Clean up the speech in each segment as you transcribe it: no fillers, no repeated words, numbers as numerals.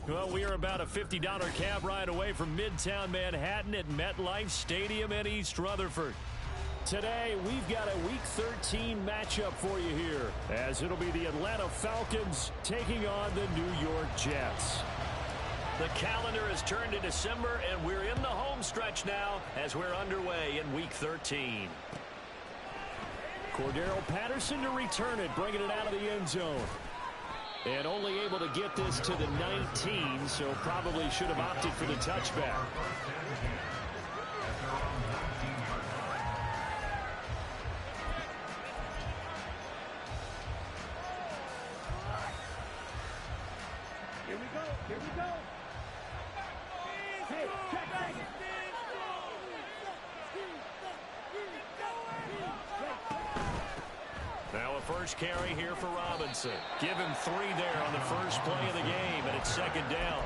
Well, we are about a $50 cab ride away from Midtown Manhattan at MetLife Stadium in East Rutherford. Today, we've got a Week 13 matchup for you here, as it'll be the Atlanta Falcons taking on the New York Jets. The calendar has turned to December, and we're in the home stretch now as we're underway in Week 13. Cordero Patterson to return it, bringing it out of the end zone. And only able to get this to the 19, so probably should have opted for the touchback. Here we go. Here we go. Hey, check. Now a first carry here for Robinson. Give him 3 there on the first play of the game, and it's second down.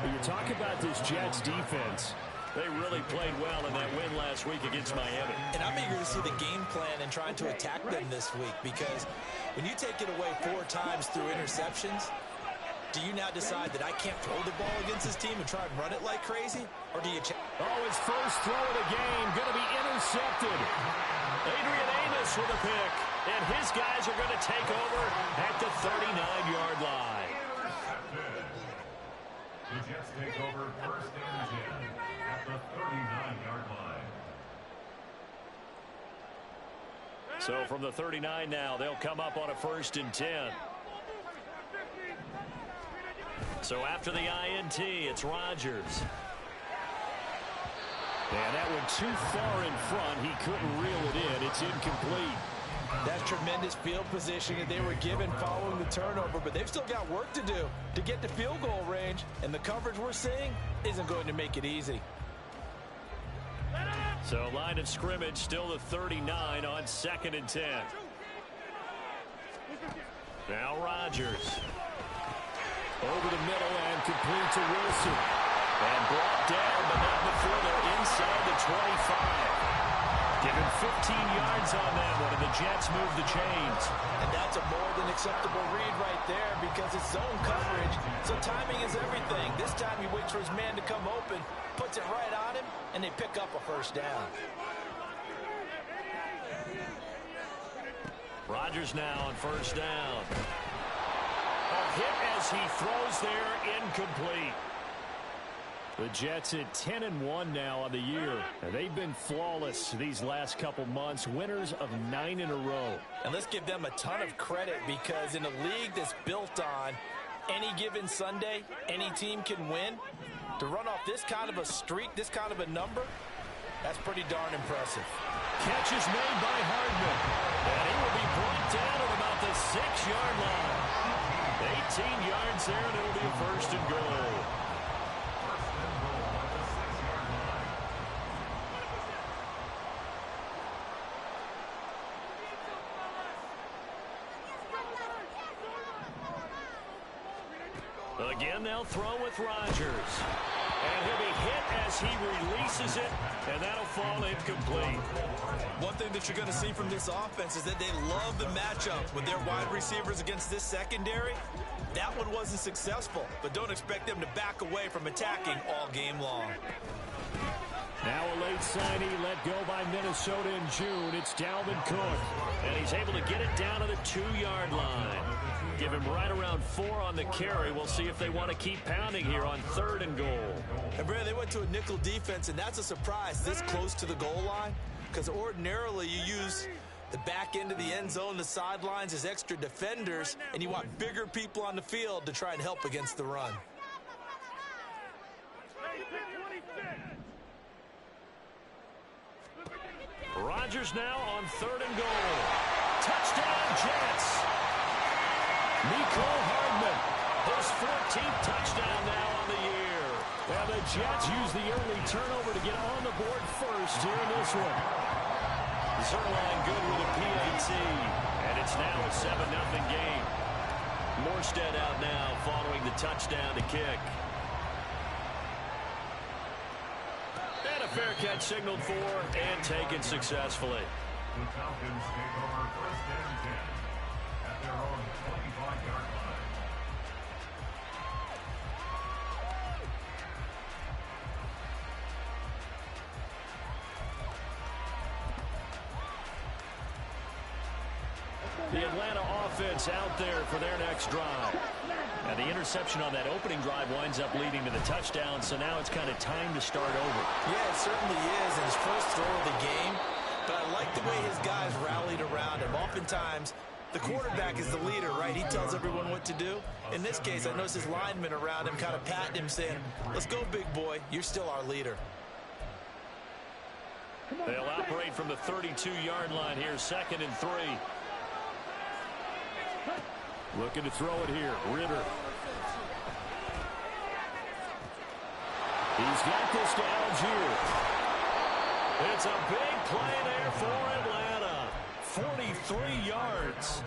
When you talk about this Jets defense, they really played well in that win last week against Miami. And I'm eager to see the game plan and trying to attack them this week, because when you take it away 4 times through interceptions, do you now decide that I can't throw the ball against this team and try and run it like crazy? Or do you check? Oh, his first throw of the game going to be intercepted. Adrian Amos with a pick. And his guys are going to take over at the 39-yard line. The Jets take over first and 10 at the 39-yard line. So from the 39 now, they'll come up on a first and 10. So after the INT, it's Rodgers. And that one too far in front. He couldn't reel it in. It's incomplete. That's tremendous field position that they were given following the turnover, but they've still got work to do to get to field goal range, and the coverage we're seeing isn't going to make it easy. So line of scrimmage still the 39 on second and 10. Now Rodgers. Over the middle and complete to Wilson. And brought down, but not before they're inside the 25. Give him 15 yards on that one, and the Jets move the chains. And that's a more than acceptable read right there, because it's zone coverage, so timing is everything. This time he waits for his man to come open, puts it right on him, and they pick up a first down. Rodgers now on first down. A hit as he throws there, incomplete. The Jets at 10-1 now on the year. And they've been flawless these last couple months, winners of 9 in a row. And let's give them a ton of credit, because in a league that's built on any given Sunday, any team can win. To run off this kind of a streak, this kind of a number, that's pretty darn impressive. Catch is made by Hardman. And he will be brought down at about the 6-yard line. 18 yards there, and it'll be a first and goal. Again, they'll throw with Rodgers. And he'll be hit as he releases it, and that'll fall incomplete. One thing that you're going to see from this offense is that they love the matchup with their wide receivers against this secondary. That one wasn't successful, but don't expect them to back away from attacking all game long. Now a late signee let go by Minnesota in June. It's Dalvin Cook. And he's able to get it down to the 2-yard line. Give him right around 4 on the carry. We'll see if they want to keep pounding here on 3rd and goal. And Brad, they went to a nickel defense, and that's a surprise this close to the goal line, because ordinarily you use the back end of the end zone, the sidelines as extra defenders, and you want bigger people on the field to try and help against the run. Rodgers now on 3rd and goal. Touchdown, Jets. Mecole Hardman, his 14th touchdown now on the year. Well, the Jets use the early turnover to get on the board first here in this one. Zerline good with a PAT, and it's now a 7-0 game. Morstead out now following the touchdown to kick. And a fair catch signaled for and taken successfully. The Falcons take over first and 10 at their own 25-yard line. The Atlanta offense out there for their next drive. And the interception on that opening drive winds up leading to the touchdown, so now it's kind of time to start over. Yeah, it certainly is, and his first throw of the game. But I like the way his guys rallied around him. Oftentimes, the quarterback is the leader, right? He tells everyone what to do. In this case, I noticed his linemen around him kind of patting him, saying, let's go, big boy. You're still our leader. They'll operate from the 32-yard line here, 2nd and 3. Looking to throw it here. Ritter. He's got this to Algier. It's a big play there for Atlanta. 43 yards.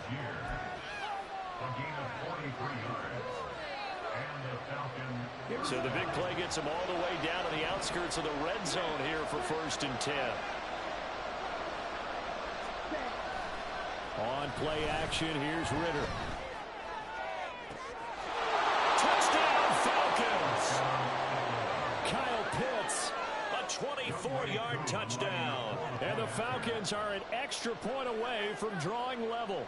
So the big play gets him all the way down to the outskirts of the red zone here for 1st and 10. On play action, here's Ritter. Touchdown Falcons! Kyle Pitts, a 24-yard touchdown. And the Falcons are an extra point away from drawing level.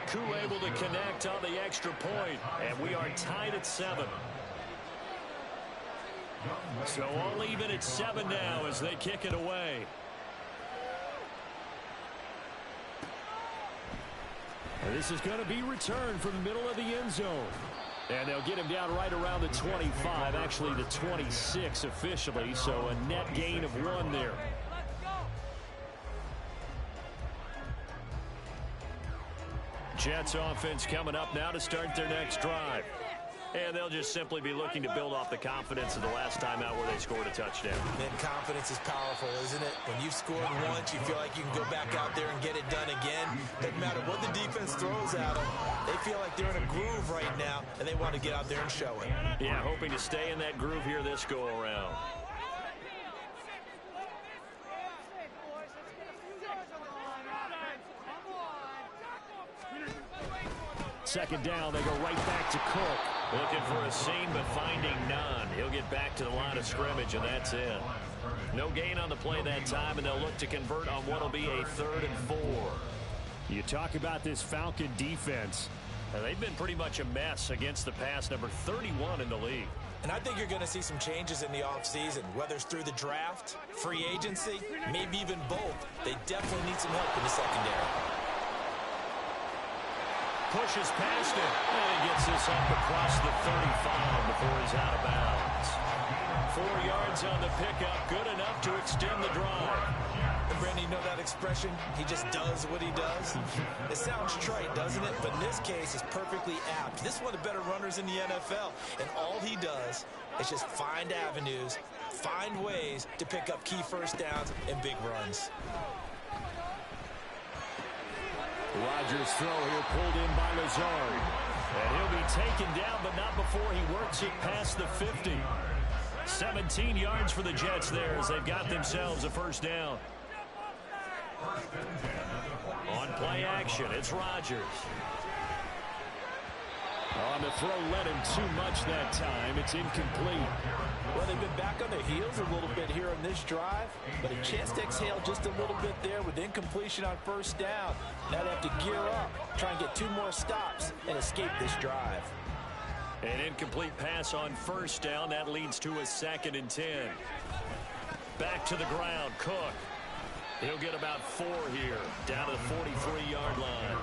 Koo able to connect on the extra point, and we are tied at 7. So all even at 7 now as they kick it away. And this is going to be returned from the middle of the end zone. And they'll get him down right around the 25, actually the 26 officially, so a net gain of 1 there. Jets offense coming up now to start their next drive. And they'll just simply be looking to build off the confidence of the last time out where they scored a touchdown. And confidence is powerful, isn't it? When you've scored once, you feel like you can go back out there and get it done again. Doesn't matter what the defense throws at them. They feel like they're in a groove right now, and they want to get out there and show it. Yeah, hoping to stay in that groove here this go-around. Second down, they go right back to Cook. Looking for a seam, but finding none. He'll get back to the line of scrimmage, and that's it. No gain on the play that time, and they'll look to convert on what will be a 3rd and 4. You talk about this Falcon defense. They've been pretty much a mess against the pass, number 31 in the league. And I think you're going to see some changes in the offseason, whether it's through the draft, free agency, maybe even both. They definitely need some help in the secondary. Pushes past it, and he gets this up across the 35 before he's out of bounds. 4 yards on the pickup, good enough to extend the drive. And Brandon, you know that expression? He just does what he does. It sounds trite, doesn't it? But in this case, it's perfectly apt. This is one of the better runners in the NFL, and all he does is just find avenues, find ways to pick up key first downs and big runs. Rodgers' throw here pulled in by Lazard. And he'll be taken down, but not before he works it past the 50. 17 yards for the Jets there as they've got themselves a 1st down. On play action, it's Rodgers. On the throw, led him too much that time. It's incomplete. Well, they've been back on their heels a little bit here on this drive, but a chance to exhale just a little bit there with incompletion on 1st down. Now they have to gear up, try and get 2 more stops, and escape this drive. An incomplete pass on 1st down. That leads to a 2nd and 10. Back to the ground, Cook. He'll get about 4 here, down to the 43-yard line.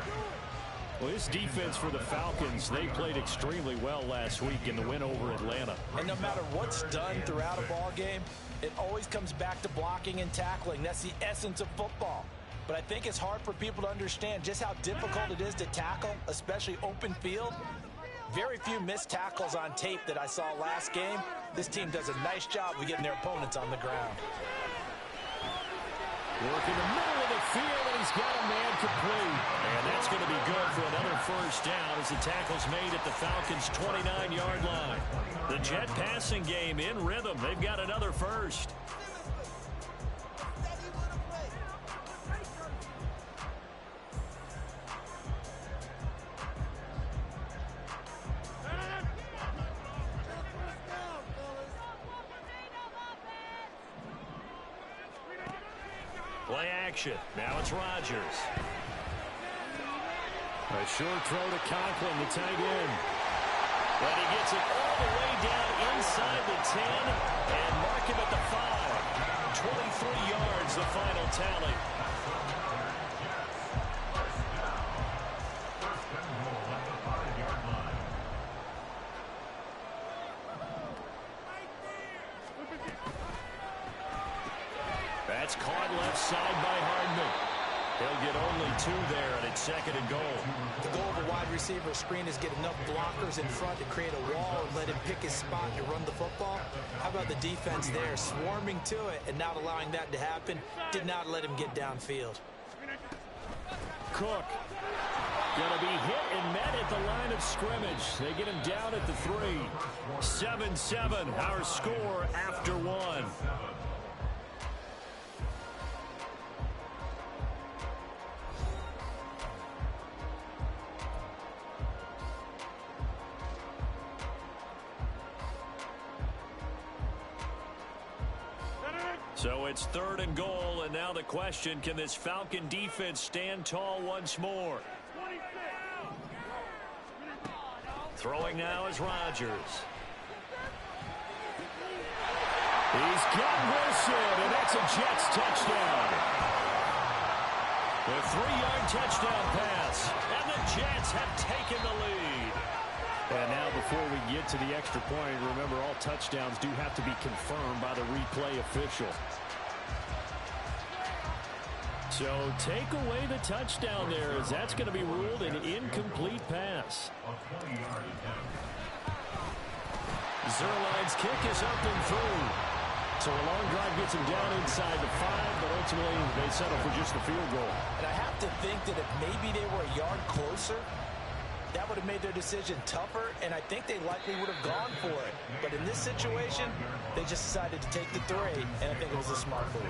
Well, this defense for the Falcons, they played extremely well last week in the win over Atlanta. And no matter what's done throughout a ball game, it always comes back to blocking and tackling. That's the essence of football. But I think it's hard for people to understand just how difficult it is to tackle, especially open field. Very few missed tackles on tape that I saw last game. This team does a nice job of getting their opponents on the ground. Work in the middle of the field, and he's got a man complete. And that's going to be good for another 1st down as the tackle's made at the Falcons' 29-yard line. The Jet passing game in rhythm. They've got another 1st. Play action. Now it's Rodgers. A short throw to Conklin, the tight end. But he gets it all the way down inside the 10 and mark him at the 5. 23 yards, the final tally. That's caught left side by Hardman. He'll get only 2 there, and it's 2nd and goal. The goal of a wide receiver screen is get enough blockers in front to create a wall and let him pick his spot to run the football. How about the defense there, swarming to it and not allowing that to happen? Did not let him get downfield. Cook. Going to be hit and met at the line of scrimmage. They get him down at the 3. 7-7, our score after 1. So it's 3rd and goal, and now the question, can this Falcon defense stand tall once more? Throwing now is Rodgers. He's got Wilson, and that's a Jets touchdown. A 3-yard touchdown pass, and the Jets have taken the lead. And now before we get to the extra point, remember all touchdowns do have to be confirmed by the replay official. So take away the touchdown there, as that's going to be ruled an incomplete pass. Zerline's kick is up and through. So a long drive gets him down inside the 5, but ultimately they settle for just the field goal. And I have to think that if maybe they were a yard closer, that would have made their decision tougher, and I think they likely would have gone for it. But in this situation, they just decided to take the 3, and I think it was a smart move.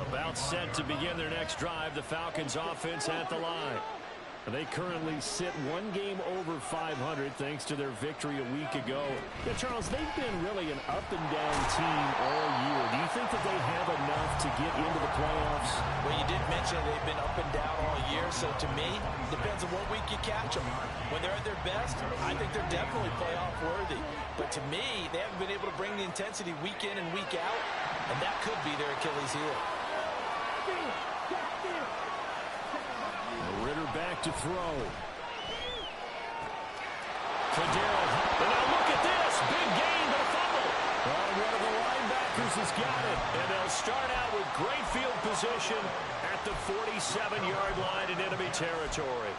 About set to begin their next drive, the Falcons offense at the line. They currently sit 1 game over 500 thanks to their victory a week ago. Yeah, Charles, they've been really an up-and-down team all year. Do you think that they have enough to get into the playoffs? Well, you did mention they've been up and down all year, so to me, it depends on what week you catch them. When they're at their best, I think they're definitely playoff worthy. But to me, they haven't been able to bring the intensity week in and week out, and that could be their Achilles heel. Ritter back to throw. Fidel. And now look at this. Big gain, but a fumble. Oh, one of the linebackers has got it. And they'll start out with great field position at the 47-yard line in enemy territory.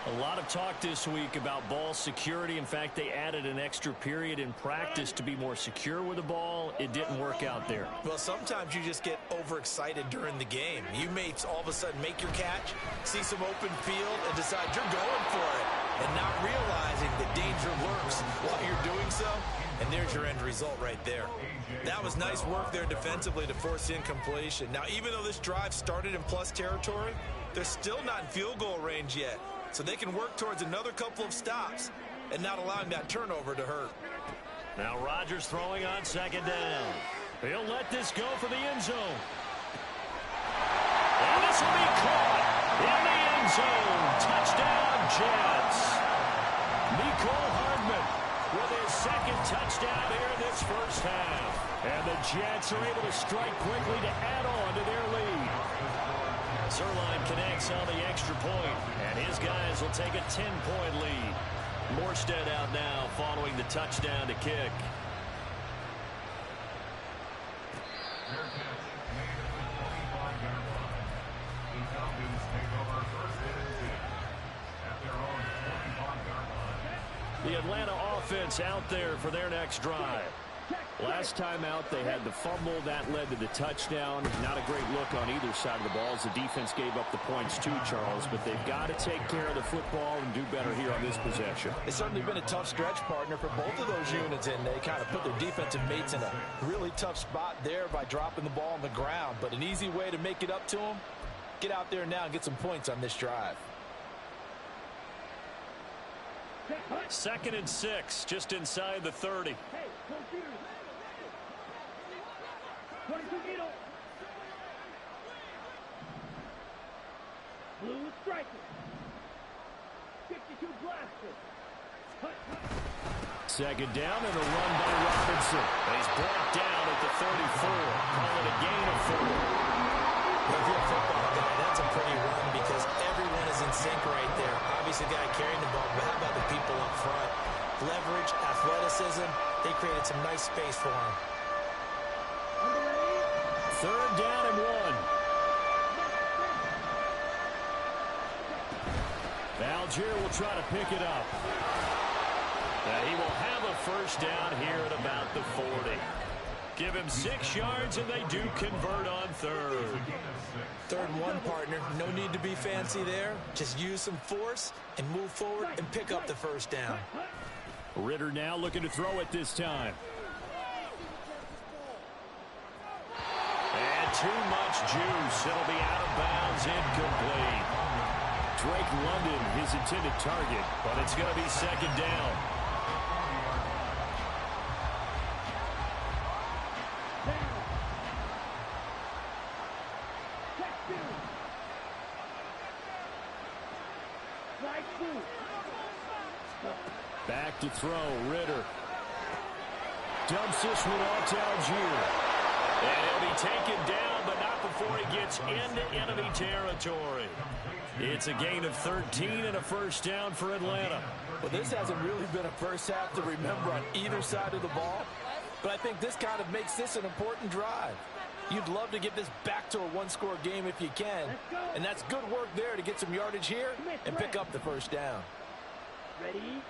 A lot of talk this week about ball security. In fact, they added an extra period in practice to be more secure with the ball. It didn't work out there. Well, sometimes you just get overexcited during the game. You may all of a sudden make your catch, see some open field, and decide you're going for it, and not realizing the danger lurks while you're doing so. And there's your end result right there. That was nice work there defensively to force incompletion. Now, even though this drive started in plus territory, they're still not in field goal range yet. So they can work towards another couple of stops and not allowing that turnover to hurt. Now Rodgers throwing on 2nd down. He'll let this go for the end zone. And this will be caught in the end zone. Touchdown, Jets. Nicole Hardman with his 2nd touchdown here in this first half. And the Jets are able to strike quickly to add on to their lead. Zerline connects on the extra point, and his guys will take a 10-point lead. Morstead out now following the touchdown to kick. The Atlanta offense out there for their next drive. Last time out, they had the fumble. That led to the touchdown. Not a great look on either side of the ball as the defense gave up the points too, Charles. But they've got to take care of the football and do better here on this possession. It's certainly been a tough stretch, partner, for both of those units, and they kind of put their defensive mates in a really tough spot there by dropping the ball on the ground. But an easy way to make it up to them, get out there now and get some points on this drive. 2nd and 6, just inside the 30. Second down and a run by Robinson. He's brought down at the 34. Call it a gain of 4. If you're a football guy, that's a pretty run because everyone is in sync right there. Obviously, the guy carrying the ball, but how about the people up front? Leverage, athleticism, they created some nice space for him. Third down and 1. Algier will try to pick it up. He will have a first down here at about the 40. Give him 6 yards, and they do convert on third. 3rd and 1, partner. No need to be fancy there. Just use some force and move forward and pick up the first down. Ritter now looking to throw it this time. And too much juice. It'll be out of bounds, incomplete. Drake London, his intended target, but it's going to be second down. Back to throw, Ritter. Dumps this one off to Algier. And he'll be taken down, but not before he gets into enemy territory. It's a gain of 13 and a first down for Atlanta. Well, this hasn't really been a first half to remember on either side of the ball, but I think this kind of makes this an important drive. You'd love to get this back to a one-score game if you can, and that's good work there to get some yardage here and pick up the first down. Ready.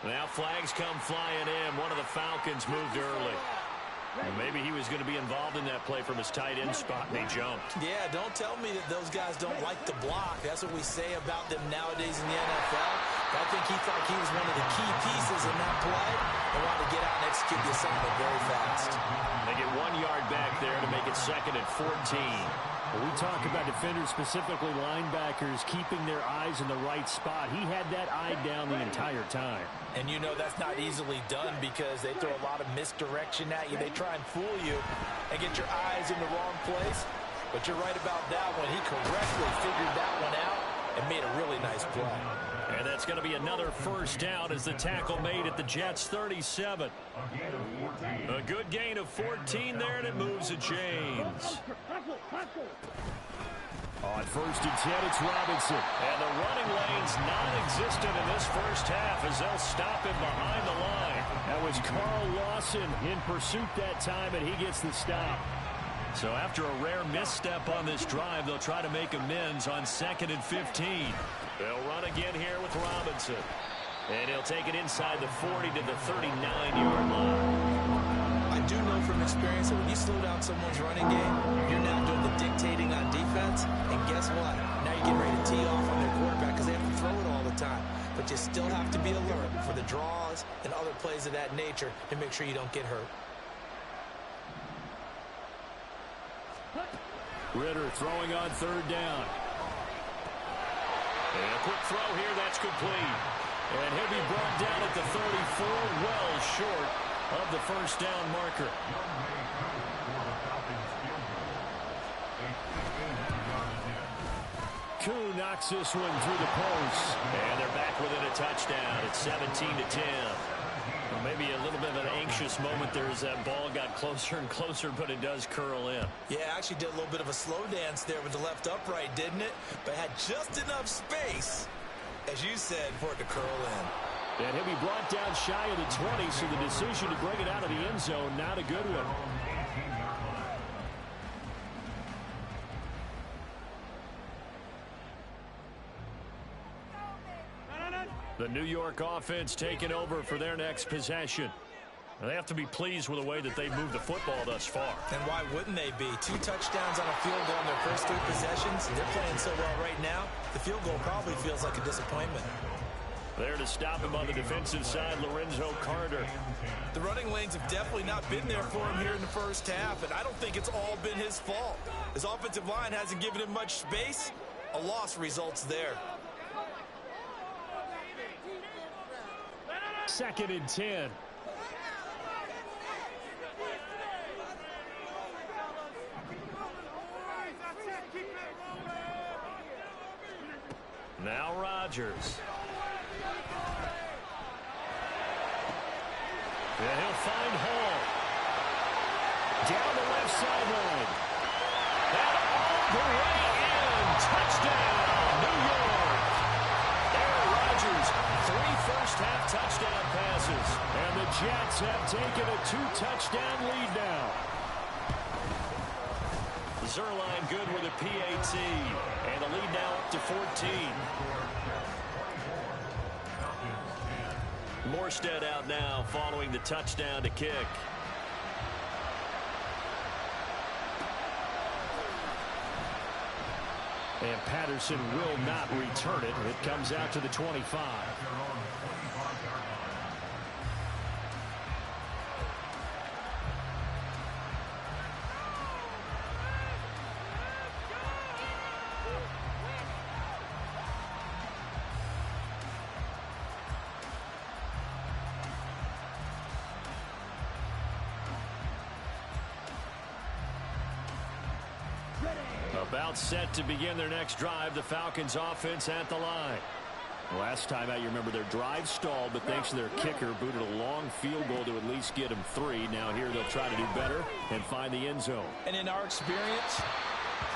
Now flags come flying in. One of the Falcons moved early. Well, maybe he was going to be involved in that play from his tight end spot, and he jumped. Yeah, don't tell me that those guys don't like to block. That's what we say about them nowadays in the NFL. But I think he thought he was one of the key pieces in that play and wanted to get out and execute the assignment very fast. They get 1 yard back there to make it second and 14. When we talk about defenders, specifically linebackers, keeping their eyes in the right spot, he had that eye down the entire time. And you know that's not easily done because they throw a lot of misdirection at you. They try and fool you and get your eyes in the wrong place. But you're right about that one. He correctly figured that one out and made a really nice play. And that's going to be another first down as the tackle made at the Jets 37. A good gain of 14 there, and it moves the chains. On first and 10, it's Robinson. And the running lane's non-existent in this first half as they'll stop him behind the line. That was Carl Lawson in pursuit that time, and he gets the stop. So after a rare misstep on this drive, they'll try to make amends on 2nd and 15. They'll run again here with Robinson. And he'll take it inside the 40 to the 39-yard line. I do know from experience that when you slow down someone's running game, you're now doing the dictating on defense. And guess what? Now you're getting ready to tee off on their quarterback because they have to throw it all the time. But you still have to be alert for the draws and other plays of that nature to make sure you don't get hurt. Ritter throwing on third down. And a quick throw here, that's complete. And he'll be brought down at the 34, well short of the first down marker. Koo knocks this one through the post. And they're back within a touchdown. It's 17-10. Well, maybe a little bit of an anxious moment there as that ball got closer and closer, but it does curl in. Yeah, actually did a little bit of a slow dance there with the left upright, didn't it? But had just enough space, as you said, for it to curl in. And he'll be brought down shy of the 20, so the decision to bring it out of the end zone, not a good one. The New York offense taking over for their next possession. They have to be pleased with the way that they've moved the football thus far. And why wouldn't they be? 2 touchdowns on a field goal in their first 3 possessions. They're playing so well right now, the field goal probably feels like a disappointment. There to stop him on the defensive side, Lorenzo Carter. The running lanes have definitely not been there for him here in the first half, and I don't think it's all been his fault. His offensive line hasn't given him much space. A loss results there. 2nd and 10. Now Rodgers. And he'll find Hall. Down the left sideline. And all the way in. Touchdown, New York. Aaron Rodgers, 3 first-half touchdown passes. And the Jets have taken a 2-touchdown lead now. Zerline good with a PAT. And the lead now up to 14. Morstead out now following the touchdown to kick. And Patterson will not return it. It comes out to the 25. About set to begin their next drive. The Falcons offense at the line. Last time out, you remember their drive stalled, but thanks to their kicker, booted a long field goal to at least get them 3. Now here they'll try to do better and find the end zone. And in our experience,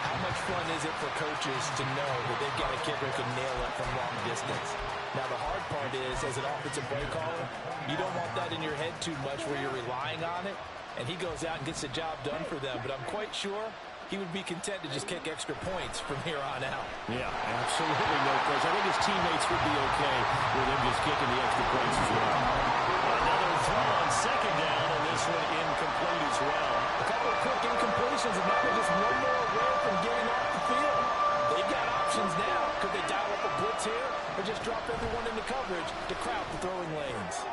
how much fun is it for coaches to know that they've got a kicker who can nail it from long distance? Now the hard part is, as an offensive play caller, you don't want that in your head too much where you're relying on it, and he goes out and gets the job done for them. But I'm quite sure he would be content to just kick extra points from here on out. Yeah, absolutely no question. I think his teammates would be okay with him just kicking the extra points as well. Another throw on second down, and this one incomplete as well. A couple of quick incompletions, and now they're just one more away from getting off the field. They've got options now. Could they dial up a blitz here or just drop everyone into coverage to crowd the throwing lanes?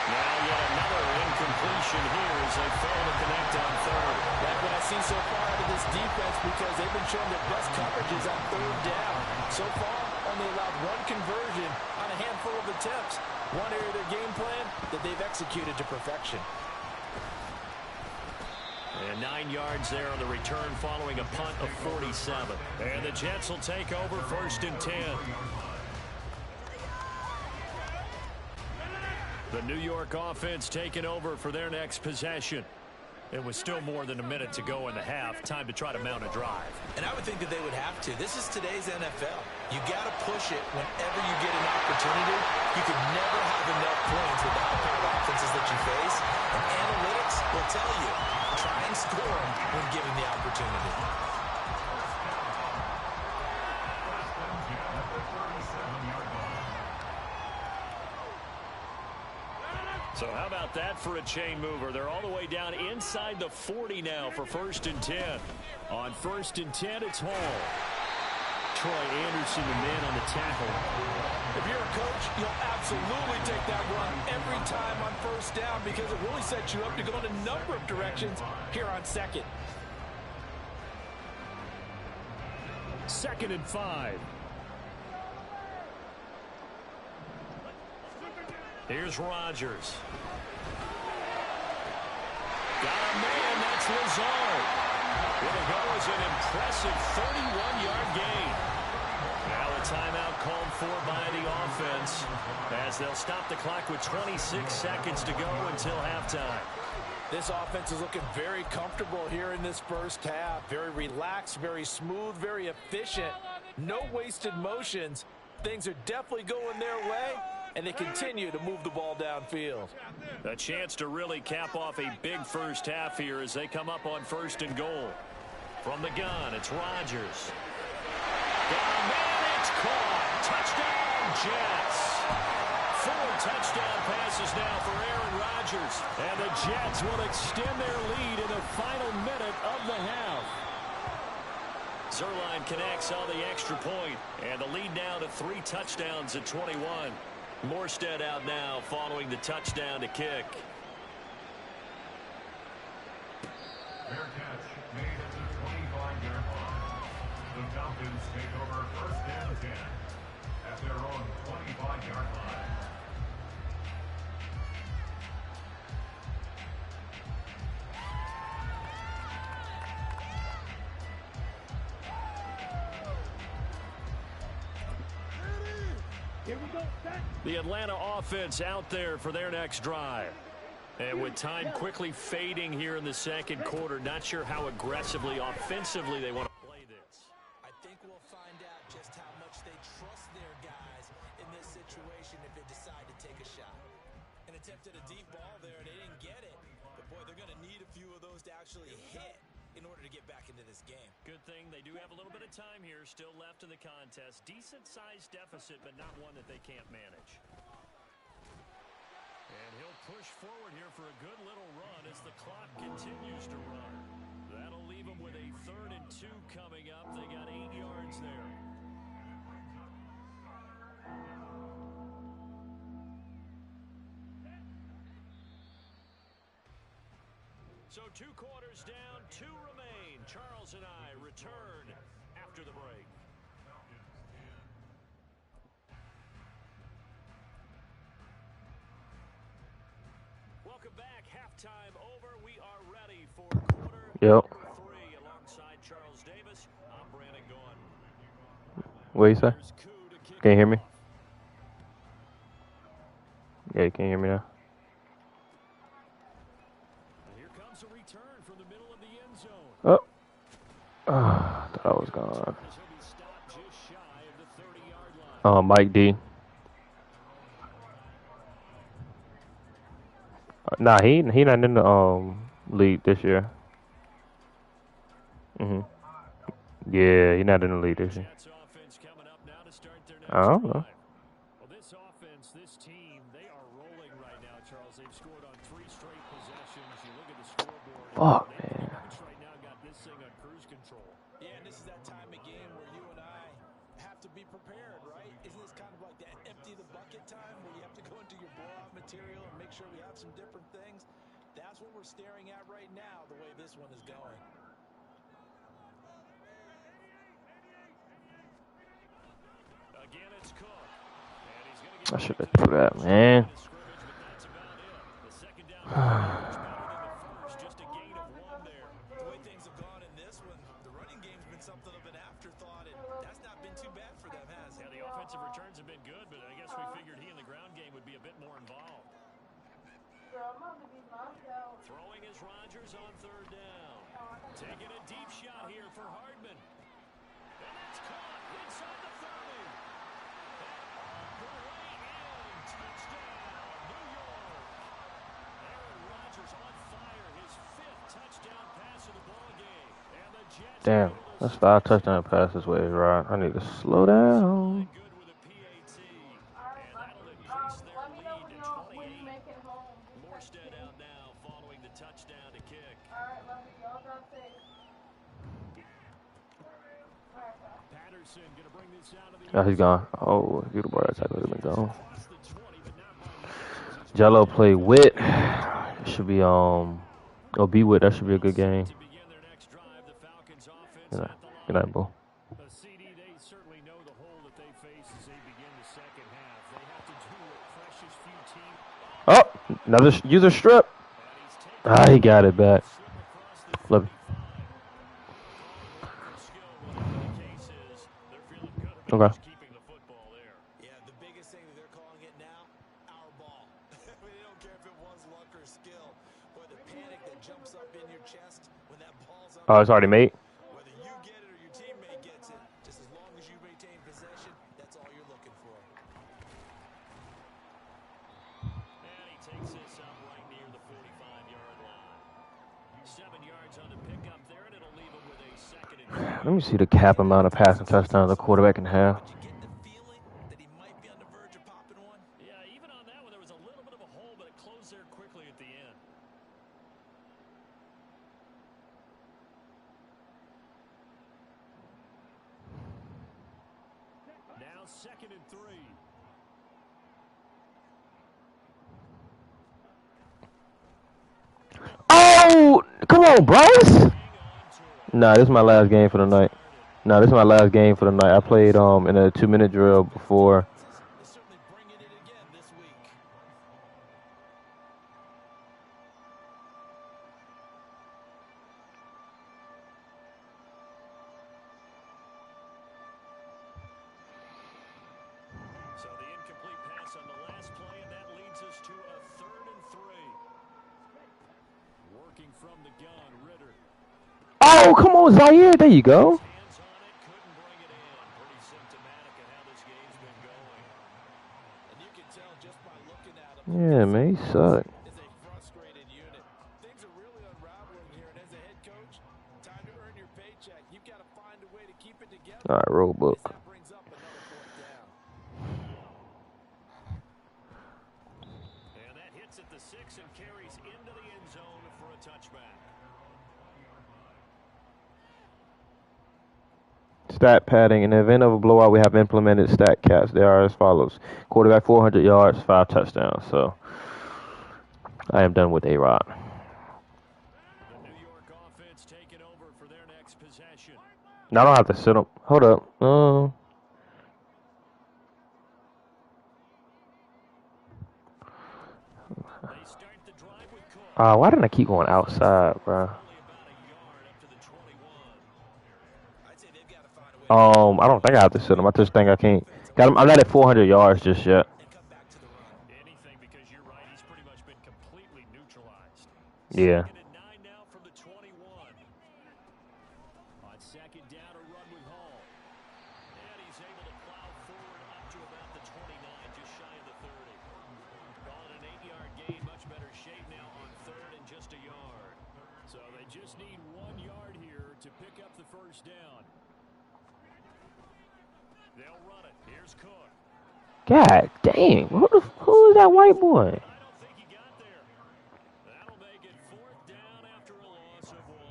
Now yet another incompletion here as they fail to connect on third. That's what I see so far out of this defense because they've been showing their best coverages on third down. So far, only allowed 1 conversion on a handful of attempts. One area of their game plan that they've executed to perfection. And 9 yards there on the return following a punt of 47. And the Jets will take over 1st and 10. The New York offense taking over for their next possession. It was still more than a minute to go in the half. Time to try to mount a drive. And I would think that they would have to. This is today's NFL. You got to push it whenever you get an opportunity. You can never have enough points with the high-powered offenses that you face. And analytics will tell you, try and score them when given the opportunity. So how about that for a chain mover? They're all the way down inside the 40 now for 1st and 10. On 1st and 10, it's Hall. Troy Anderson, the man on the tackle. If you're a coach, you'll absolutely take that run every time on 1st down because it really sets you up to go in a number of directions here on 2nd. 2nd and 5. Here's Rodgers. Got a man, that's Lazard. Will go as an impressive 31-yard gain. Now a timeout called for by the offense as they'll stop the clock with 26 seconds to go until halftime. This offense is looking very comfortable here in this 1st half. Very relaxed, very smooth, very efficient. No wasted motions. Things are definitely going their way, and they continue to move the ball downfield. A chance to really cap off a big 1st half here as they come up on 1st and goal. From the gun, it's Rodgers. Got a man, it's caught. Touchdown, Jets. 4 touchdown passes now for Aaron Rodgers. And the Jets will extend their lead in the final minute of the half. Zerline connects on the extra point, and the lead now to 3 touchdowns at 21. Morstead out now following the touchdown to kick. Fair catch made at the 25-yard line. The Falcons take over 1st and 10 at their own 25-yard line. Here we go. Set. The Atlanta offense out there for their next drive. And with time quickly fading here in the second quarter, not sure how aggressively, offensively they want to play this. I think we'll find out just how much they trust their guys in this situation if they decide to take a shot. An attempt at a deep ball there, and they didn't get it. But, boy, they're going to need a few of those to actually hit in order to get back into this game. Good thing they do have a little bit of time here still left in the contest. Decent-sized deficit, but not one that they can't manage. And he'll push forward here for a good little run as the clock continues to run. That'll leave him with a 3rd and 2 coming up. They got 8 yards there. So 2 quarters down, 2 remain. Charles and I return after the break. Welcome back. Halftime over. We are ready for quarter number 3. Alongside Charles Davis, I'm Brandon Gaughan. What you say? Can you hear me? Yeah, you can hear me now. Here comes a return from the middle of the end zone. Oh. I thought I was gone. Mike D. Nah, he not in the league this year. Yeah, he not in the league this year. I don't know. Well, this offense, this team, they are rolling right now, Charles. They've scored on 3 straight possessions. You look at the scoreboard. Fuck, man. Right now got this thing on cruise control. Yeah, and this is that time of game where you and I have to be prepared, right? Isn't this kind of like that empty the bucket time where you have to go into your blowout material and make sure we have some different things? That's what we're staring at right now, the way this one is going. Again, it's Cook. And he's going to get I should have threw that, man. the second down much better than the first. Just a gain of 1 there. The way things have gone in this one, the running game's been something of an afterthought, and that's not been too bad for them, has it? Yeah, the offensive returns have been good, but I guess we figured he in the ground game would be a bit more involved. Throwing is Rodgers on 3rd down. Taking a deep shot here for Hardman. And that's caught inside the 30. Touchdown, New York. Aaron Rodgers on fire, his 5th touchdown pass of the ball game. And the Jets. Damn, that's 5 touchdown passes with his rod. I need to slow down. Good with a PAT. And that'll increase their lead to 28. Morstead out now following the touchdown to kick. Patterson gonna bring this out of the Oh, he's gone. Oh, if you'd have brought that tackle, would have been gone. Jello play Wit. It should be be Wit. That should be a good game. to begin their next drive. The Falcons offense at the Good night, Bo. The CD, they certainly know the hole that they face as they begin the second half. They have to do what precious few teams. Oh, another user strip. Ah, he got it back. Love it. Okay. Keeping the football there. Yeah, the biggest thing that they're calling it now, our ball. They don't care if it was luck or skill, but the panic that jumps up in your chest when that ball's on. Oh, it's already made. Whether you get it or your teammate gets it, just as long as you maintain possession, that's all you're looking for. And he takes this up right near the 45-yard line. 7 yards on the pickup there, and it'll leave him with a 2nd and 3. Let me see the cap amount of passing touchdowns the quarterback can have. Did you get the feeling that he might be on the verge of popping one? Yeah, even on that one, there was a little bit of a hole, but it closed there quickly at the end. Now 2nd and 3. Oh, come on, Bryce. Nah, this is my last game for the night. Nah, this is my last game for the night. I played in a 2-minute drill before. Is certainly bringing it again this week. So the working from the gun. Ritter. Oh, come on, Zaire. There you go. Hands on it, couldn't bring it in. Pretty symptomatic of how this game's been going. And you can tell just by looking at him. Yeah, man, he sucked. Is a frustrated unit. Things are really unraveling here, and as a head coach, time to earn your paycheck. You've got to find a way to keep it together. All right, roll book. That brings up another fourth down. And that hits at the 6 and carries into the end zone for a touchback. Stat padding. In the event of a blowout, we have implemented stat caps. They are as follows. Quarterback 400 yards, 5 touchdowns. So I am done with A-Rod. The New York offense taking over for their next possession. No, I don't have to sit him. Hold up. They start the drive with Cook. Why didn't I keep going outside, bro? Only about a yard up to the 21. I'd say they've got to find a way I don't think I have to sit him. I just think I can't. Got him. I'm not at 400 yards just yet. to come back to the run. Anything, because you're right, he's pretty much been completely neutralized. Yeah. Second and 9 now from the 21. On second down, a run with Hall. And he's able to plow forward up to about the 29, just shy of the 30. Calling an 8-yard gain, much better shape now on third and just a yard. So they just need 1 yard here to pick up the first down. They'll run it. Here's Cook. God dang. Who is that white boy? I don't think he got there. That'll make it fourth down after a loss of 1.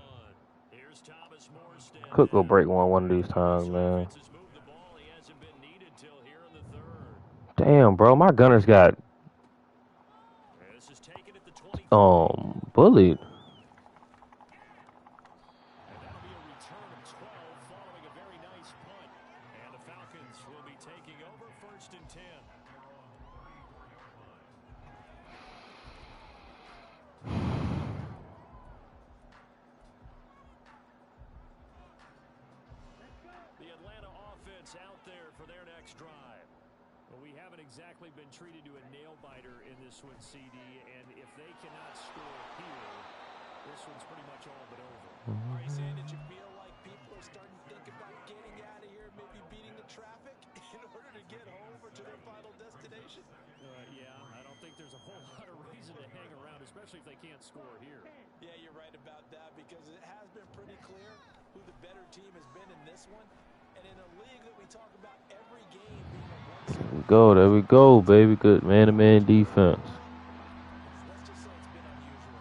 Here's Thomas Morstead. Cook will break one of these times, man. Has moved the ball. He hasn't been needed till here in the third. Damn, bro. My gunner's got This is taken at the 20. bullied. And that'll be a return of 12 following a very nice punt. And the Falcons will be taking over first and 10. The Atlanta offense out there for their next drive. Well, we haven't exactly been treated to a nail-biter in this one, CD, and if they cannot score here, this one's pretty much all but over. Are you saying that you feel like people are starting to think about getting out of here, maybe beating the traffic in order to get home or to their final destination? Yeah, I don't think there's a whole lot of reason to hang around, especially if they can't score here. Yeah, you're right about that because it has been pretty clear who the better team has been in this one. And in a league that we talk about every game being a one-score, There we go, baby. Good man-to-man defense. let's just say it's been unusual.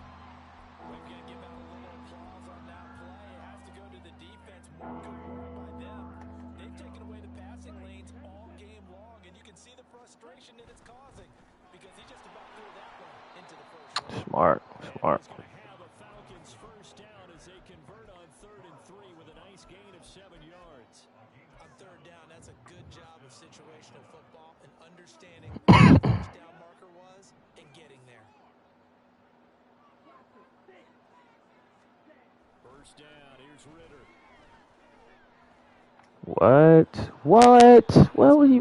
We're going to give out a little applause on that play. It has to go to the defense. More good work by them. They've taken away the passing lanes all game long, and you can see the frustration that it's causing because he just about threw that one into the first row. Smart. He's going to have a Falcons first down as they convert on 3rd and 3 with a nice gain of 7 yards. On third down, that's a good job of situational football and understanding where the first down marker was and getting there. First down, here's Ritter.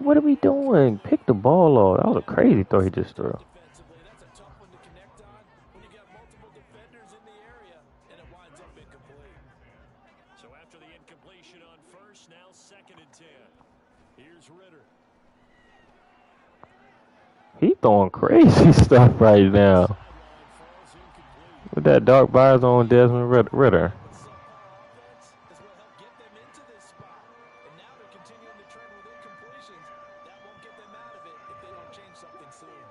What are we doing? Pick the ball off. That was a crazy throw he just threw. Defensively, that's a tough one to connect on when you got multiple defenders in the area and it winds up incomplete. So after the incompletion on first, now 2nd and 10. Here's Ritter. He throwing crazy stuff right now. Sideline falls incomplete. With that dark visor on Desmond Ritter. Offense is what helped get them into this spot. And now they're continuing the trend with incompletions. That won't get them out of it if they don't change something soon.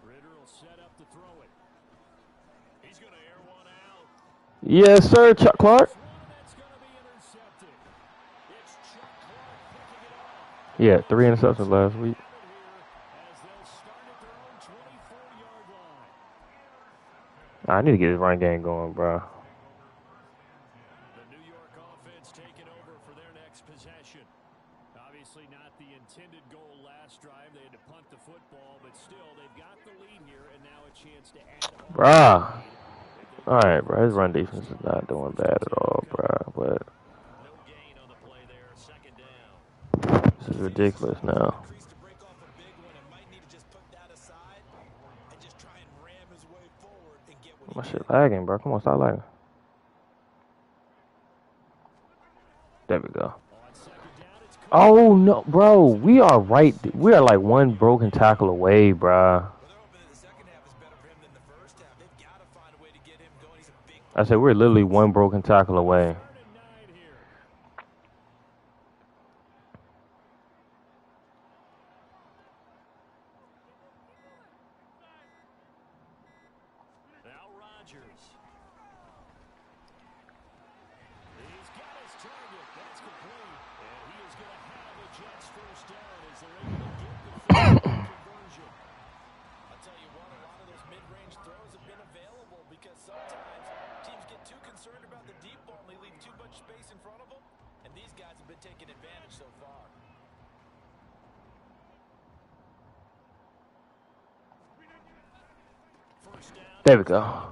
Ritter will set up to throw it. He's going to air one out. Yes, sir, Chuck Clark. One that's going to be intercepted. It's Chuck Clark picking it off. Yeah, 3 interceptions last week. As they'll start at their own 24-yard line. I need to get his run game going, bro. The New York offense taking over for their next possession. Obviously not the intended goal last drive. They had to punt the football, but still, they've got the lead here, and now a chance to add on. Bruh. Alright, bro. His run defense is not doing bad at all, bro. But No gain on the play there. 2nd down. this is ridiculous now. Crease to break off a big one and might need to just put that aside and just try and ram his way forward and get what My shit lagging, bro. Come on, stop lagging. There we go. Oh, no, bro. We are right. We are like one broken tackle away, bro. I said we're literally one broken tackle away. There we go.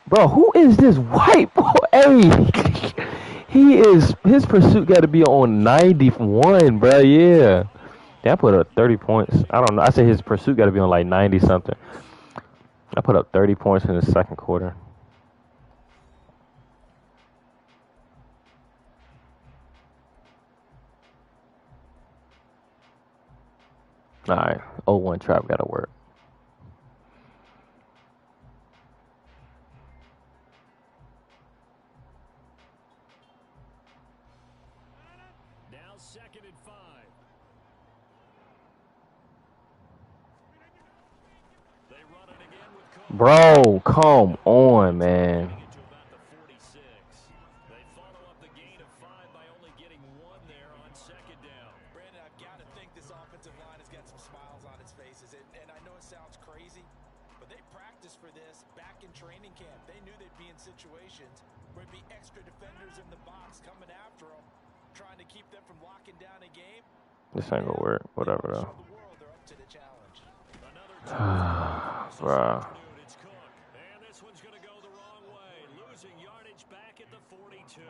Bro, who is this white boy? Hey, his pursuit got to be on 91, bro. Yeah. Damn, I put up 30 points. I don't know. I said his pursuit got to be on like 90 something. I put up 30 points in the second quarter. All right. 0-1 trap got to work. Bro, come on, man. This ain't gonna work. Whatever, though. Bruh.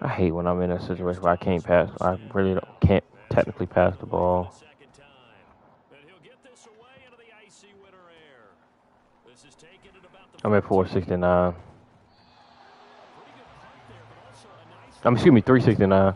I hate when I'm in a situation where I can't pass. I really can't technically pass the ball. I'm at 469. Excuse me, 369.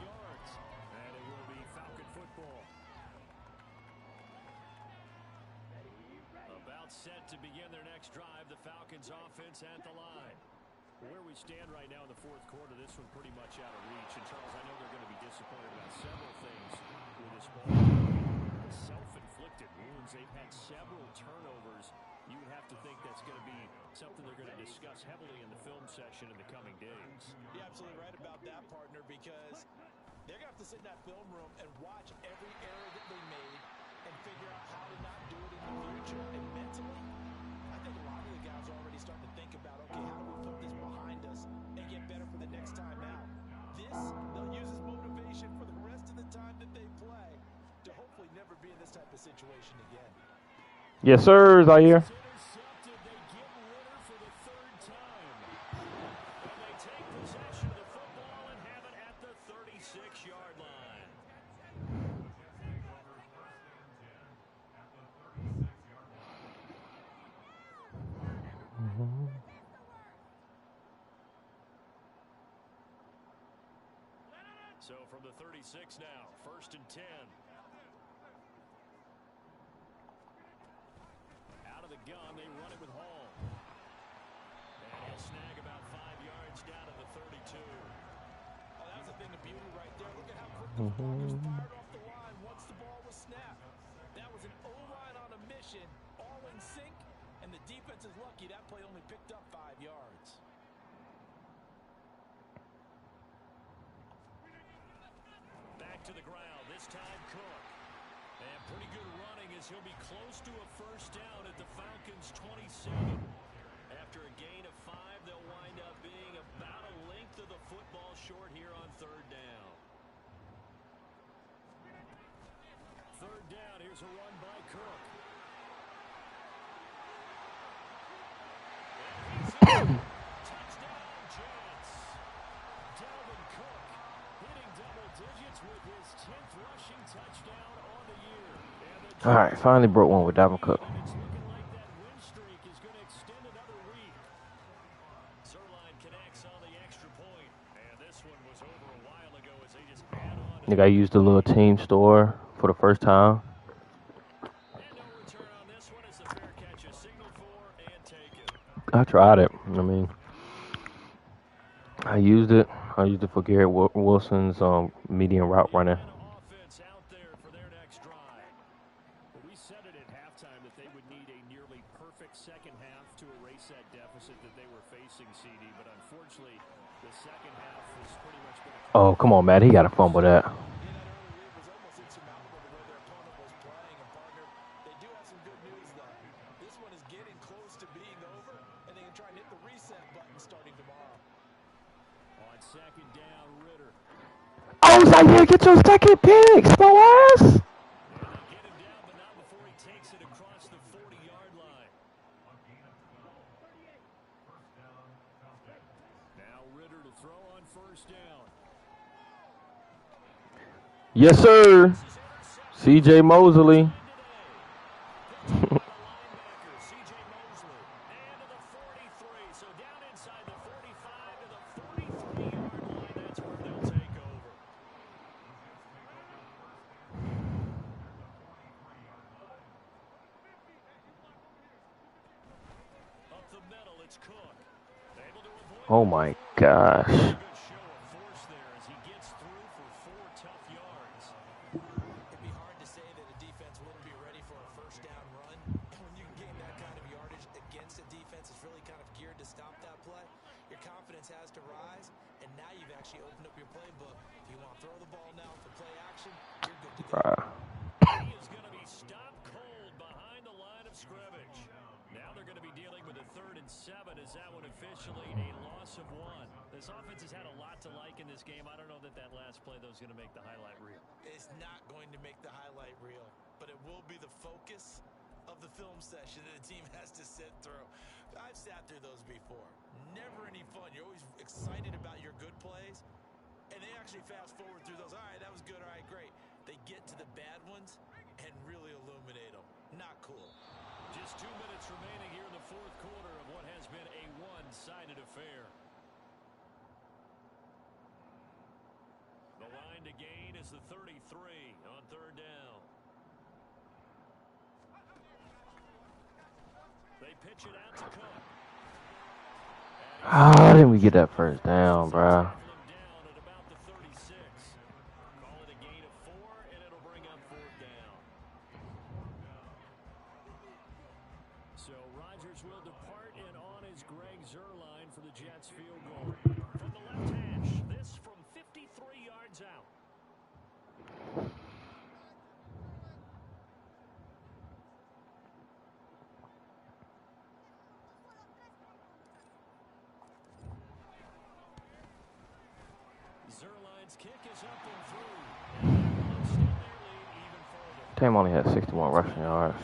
Yes, sir, Zaire. So from the 36 now, 1st and 10. Out of the gun, they run it with Hall. And he'll snag about 5 yards down to the 32. Oh, that was a thing of beauty right there. Look at how quickly he was fired off the line once the ball was snapped. That was an O-line on a mission, all in sync, and the defense is lucky that play only picked up 5 yards. Back to the ground, this time Cook. And pretty good running as he'll be close to a first down at the Falcons' 27. After a gain of 5, they'll wind up being about a length of the football short here on 3rd down. 3rd down, here's a run by Cook. Touchdown, Jets. Dalvin Cook hitting double digits with his 10th rushing touchdown on the year. All right, finally broke one with Dalvin Cook. It's looking like that win streak is going to extend another week. I think I used a little team store for the first time. I tried it. I mean, I used it. I used it for Garrett Wilson's medium route running. We said it at halftime that they would need a nearly perfect second half to erase that deficit that they were facing, CD. But unfortunately, the second half was pretty much been a... Oh, come on, man. He got to fumble that. Oh, it's like, yeah, get your second pick, slow ass. Yes, sir. C.J. Mosley. Oh my gosh. How didn't we get that first down, bro? So Rodgers will depart, and on is Greg Zuerlein for the Jets field goal. From the left hash, this from 53 yards out. Zuerlein's kick is up and through. Team only had 61 rushing yards.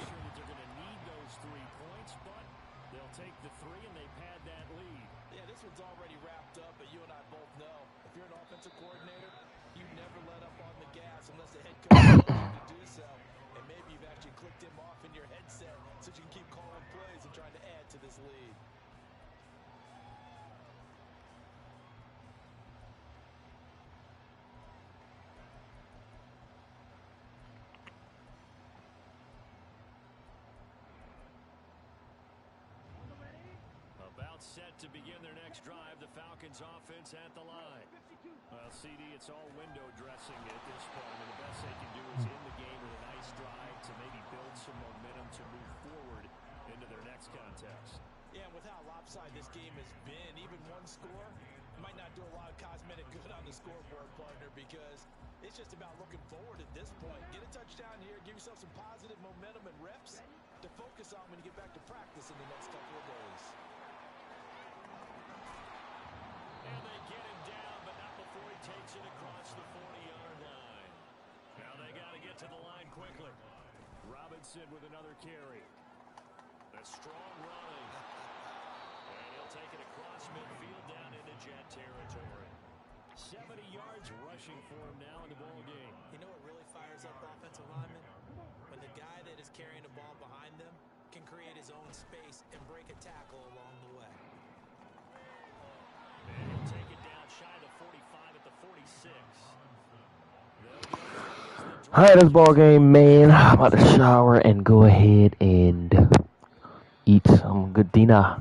Set to begin their next drive, the Falcons offense at the line. Well, CD, it's all window dressing at this point. I mean, the best they can do is in the game with a nice drive to maybe build some momentum to move forward into their next contest. Yeah, and with how lopsided this game has been, even one score might not do a lot of cosmetic good on the scoreboard, partner, because it's just about looking forward at this point. Get a touchdown here, give yourself some positive momentum and reps to focus on when you get back to practice in the next couple of days. And they get him down, but not before he takes it across the 40-yard line. Now they got to get to the line quickly. Robinson with another carry. A strong running. And he'll take it across midfield down into Jet territory. 70 yards rushing for him now in the ball game. You know what really fires up offensive linemen? When the guy that is carrying the ball behind them can create his own space and break a tackle along the way. And he'll take it down shy of the 45 at the 46. All right, that's ball game, man. I'm about to shower and go ahead and eat some good dinner.